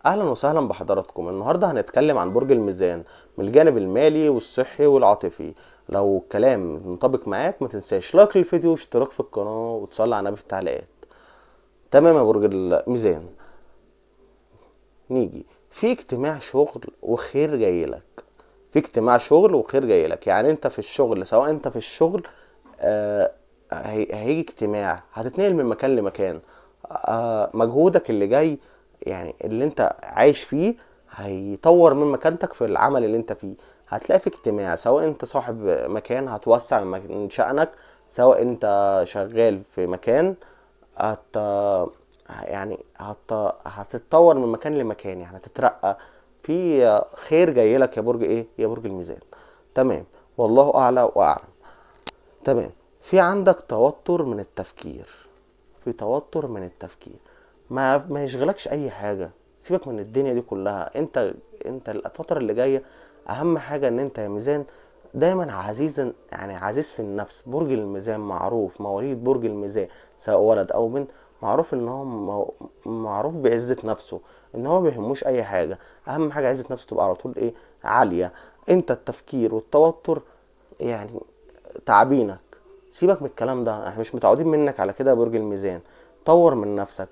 اهلا وسهلا بحضراتكم. النهارده هنتكلم عن برج الميزان من الجانب المالي والصحي والعاطفي. لو الكلام منطبق معاك ما تنساش لايك للفيديو واشتراك في القناه وتصلي على النبي في التعليقات. تمام يا برج الميزان، نيجي في اجتماع شغل وخير جاي لك. في اجتماع شغل وخير جاي لك، يعني انت في الشغل، سواء انت في الشغل آه هيجي اجتماع، هتتنقل من مكان لمكان. مجهودك اللي جاي، يعني اللي انت عايش فيه، هيطور من مكانتك في العمل اللي انت فيه. هتلاقي في اجتماع، سواء انت صاحب مكان هتوسع من شأنك، سواء انت شغال في مكان هت يعني هتتطور من مكان لمكان، يعني هتترقى. في خير جاي لك يا برج ايه، يا برج الميزان. تمام، والله اعلى واعلم. تمام. في عندك توتر من التفكير، في توتر من التفكير. ما يشغلكش اي حاجه، سيبك من الدنيا دي كلها. انت الفتره اللي جايه اهم حاجه ان انت يا ميزان دايما عزيزا، يعني عزيز في النفس. برج الميزان معروف، مواليد برج الميزان سواء ولد او بنت، معروف ان هو معروف بعزه نفسه، ان هو ما بيهموش اي حاجه. اهم حاجه عزه نفسه تبقى على طول ايه، عاليه. انت التفكير والتوتر يعني تعبينك. سيبك من الكلام ده، احنا مش متعودين منك على كده يا برج الميزان. طور من نفسك،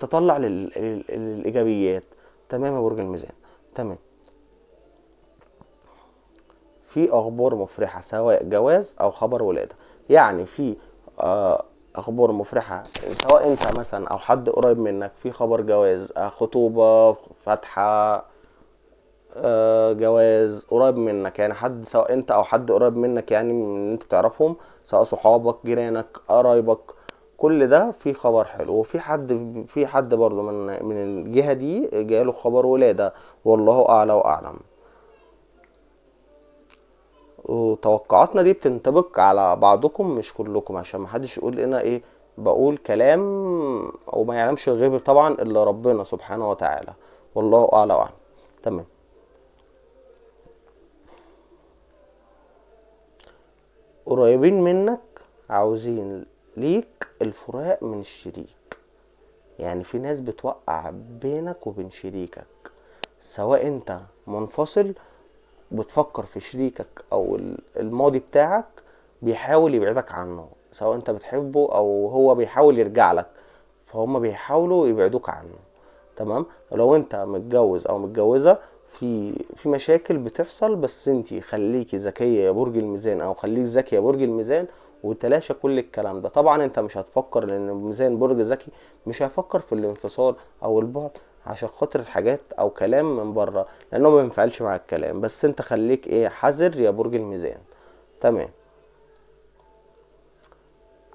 تطلع للايجابيات. تمام يا برج الميزان. تمام. في اخبار مفرحه سواء جواز او خبر ولاده، يعني في اخبار مفرحه، سواء انت مثلا او حد قريب منك في خبر جواز، خطوبه، فاتحه، جواز قريب منك، يعني حد سواء انت او حد قريب منك، يعني من انت تعرفهم، سواء صحابك، جيرانك، قرايبك، كل ده في خبر حلو. وفي حد برضو من الجهة دي جاله خبر ولادة، والله اعلى واعلم. وتوقعاتنا دي بتنطبق على بعضكم مش كلكم، عشان محدش يقول لنا ايه بقول كلام، وما يعلمش الغيب طبعا الا ربنا سبحانه وتعالى، والله اعلى واعلم. تمام. قريبين منك عاوزين ليك الفراق من الشريك، يعني في ناس بتوقع بينك وبين شريكك، سواء انت منفصل بتفكر في شريكك او الماضي بتاعك بيحاول يبعدك عنه، سواء انت بتحبه او هو بيحاول يرجع لك، فهم بيحاولوا يبعدوك عنه. تمام. لو انت متجوز او متجوزه، في مشاكل بتحصل، بس انت خليكي ذكيه يا برج الميزان، او خليك ذكي يا برج الميزان، وتلاشى كل الكلام ده. طبعا انت مش هتفكر، لان الميزان برج ذكي، مش هيفكر في الانفصال او البعد عشان خاطر حاجات او كلام من بره، لانه ما ينفعلش مع الكلام. بس انت خليك ايه، حذر يا برج الميزان. تمام.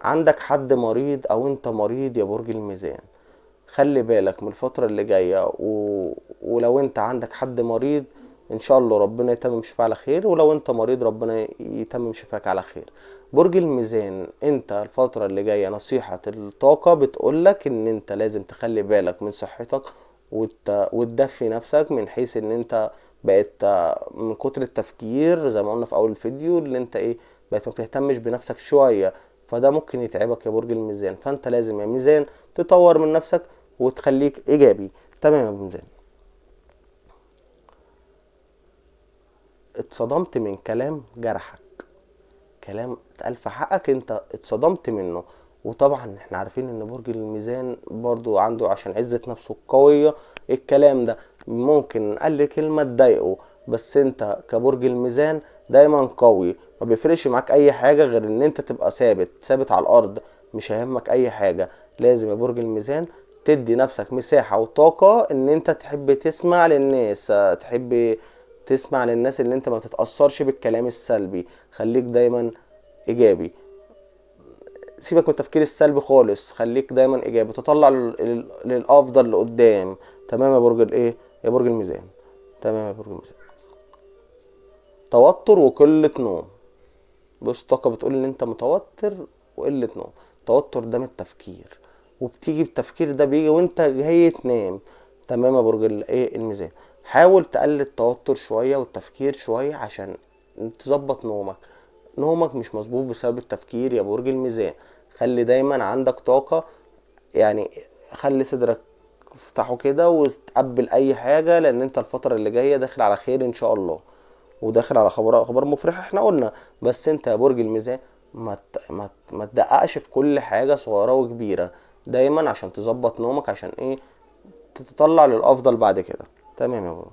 عندك حد مريض او انت مريض يا برج الميزان، خلي بالك من الفترة اللي جاية ولو انت عندك حد مريض ان شاء الله ربنا يتمم شفاك على خير، ولو انت مريض ربنا يتمم شفاك على خير. برج الميزان، انت الفترة اللي جاية نصيحة الطاقة بتقولك ان انت لازم تخلي بالك من صحتك، وتدفي نفسك، من حيث ان انت بقت من كتر التفكير زي ما قلنا في اول الفيديو اللي انت ايه، بقت ما بتهتمش بنفسك شوية، فده ممكن يتعبك يا برج الميزان. فانت لازم يا ميزان تطور من نفسك وتخليك ايجابي. تمام يا ميزان. اتصدمت من كلام جرحك، كلام اتقال في حقك انت اتصدمت منه. وطبعا احنا عارفين ان برج الميزان برضو عنده عشان عزة نفسه قوية، الكلام ده ممكن قال لي كلمة تضايقه، بس انت كبرج الميزان دايما قوي، ما بيفرقش معاك اي حاجة غير ان انت تبقى ثابت على الارض، مش هيهمك اي حاجة. لازم يا برج الميزان تدي نفسك مساحة وطاقة ان انت تحب تسمع للناس، تحب تسمع للناس، اللي انت ما تتأثرش بالكلام السلبي، خليك دايما ايجابي. سيبك من التفكير السلبي خالص، خليك دايما ايجابي، تطلع للافضل لقدام. تمام يا برج الايه، يا برج الميزان. تمام يا برج الميزان. توتر وقلة نوم. بص، طاقة بتقول ان انت متوتر وقلة نوم. توتر ده من التفكير، وبتيجي التفكير ده بيجي وانت جاي تنام. تمام يا برج الايه، الميزان. حاول تقلل التوتر شوية والتفكير شوية عشان تظبط نومك. نومك مش مظبوط بسبب التفكير يا برج الميزان. خلي دايما عندك طاقة، يعني خلي صدرك افتحه كده وتقبل اي حاجة، لان انت الفترة اللي جاية داخل على خير ان شاء الله، وداخل على اخبار مفرحة احنا قلنا. بس انت يا برج الميزان ما تدققش في كل حاجة صغيرة وكبيرة دايما، عشان تظبط نومك، عشان ايه؟ تتطلع للافضل بعد كده. تمام يا برو.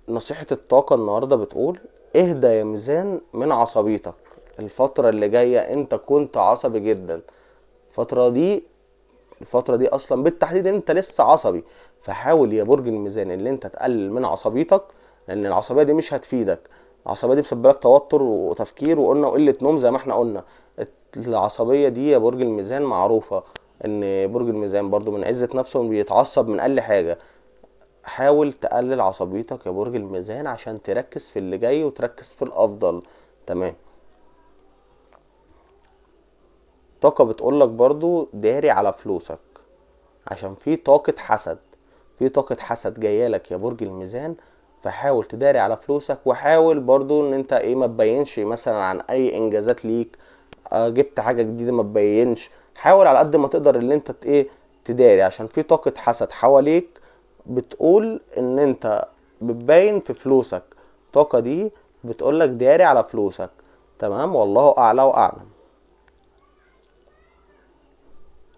نصيحة الطاقة النهاردة بتقول: اهدى يا ميزان من عصبيتك. الفترة اللي جاية انت كنت عصبي جدا، الفترة دي الفترة دي اصلا بالتحديد انت لسه عصبي. فحاول يا برج الميزان اللي انت تقلل من عصبيتك، لان العصبية دي مش هتفيدك. العصبية دي مسببة لك توتر وتفكير، وقلنا وقلة نوم زي ما احنا قلنا. العصبية دي يا برج الميزان معروفة ان برج الميزان برضو من عزة نفسه بيتعصب من اقل حاجة. حاول تقلل عصبيتك يا برج الميزان عشان تركز في اللي جاي وتركز في الافضل. تمام. طاقة بتقولك برضو داري على فلوسك، عشان في طاقة حسد. في طاقة حسد جايالك يا برج الميزان. فحاول تداري على فلوسك، وحاول برضو ان انت ايه، ما تبينش مثلا عن اي انجازات ليك. جبت حاجة جديدة ما تبينش. حاول على قد ما تقدر ان انت ايه، تداري، عشان في طاقة حسد حواليك بتقول ان انت بتبين في فلوسك. الطاقة دي بتقولك داري على فلوسك. تمام، والله اعلى واعلم.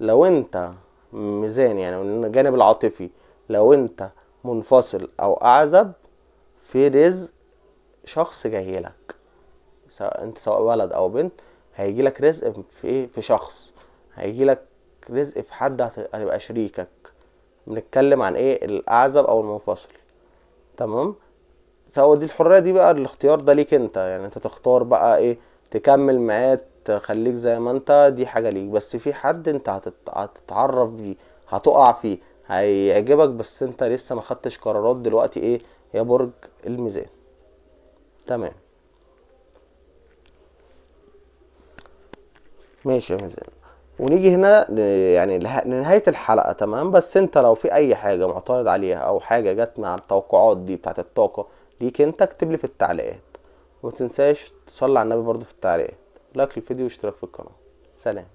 لو انت ميزان يعني من الجانب العاطفي، لو انت منفصل او اعزب، في رزق شخص جايلك، سواء انت سواء ولد او بنت، هيجيلك رزق في ايه، في شخص. هيجيلك رزق في حد هتبقى شريكك. بنتكلم عن ايه، الاعزب او المنفصل. تمام. سواء دي الحرية دي بقى، الاختيار ده ليك انت، يعني انت تختار بقى ايه، تكمل معاه تخليك زي ما انت، دي حاجة ليك. بس في حد انت هتتعرف بيه، هتقع فيه، هيعجبك، بس انت لسه ما خدتش قرارات دلوقتي ايه يا برج الميزان. تمام. ماشي يا ميزان. ونيجي هنا يعني لنهاية الحلقة. تمام. بس انت لو في اي حاجة معترض عليها او حاجة جت مع التوقعات دي بتاعت الطاقة ليك انت، اكتب لي في التعليقات. وما تنساش تصلي على النبي برضو في التعليقات. لايك الفيديو واشتراك في القناة. سلام.